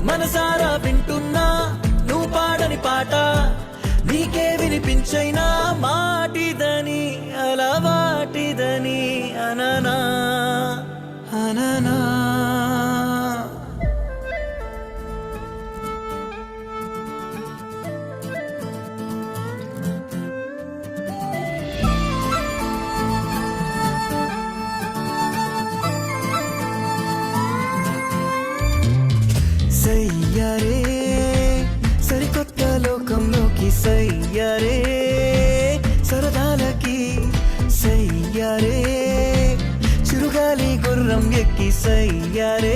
మనసారా వింటున్నా నువ్వు పాడని పాట నీకే వినిపించైనా మాటిదని అలవాటిదని అననా అననా సయ్యారే సరికొత్త లోకంలోకి సయ్యారే సరదాలకి సయ్యారే చిరుగాలి గుర్రం ఎక్కి సయ్యారే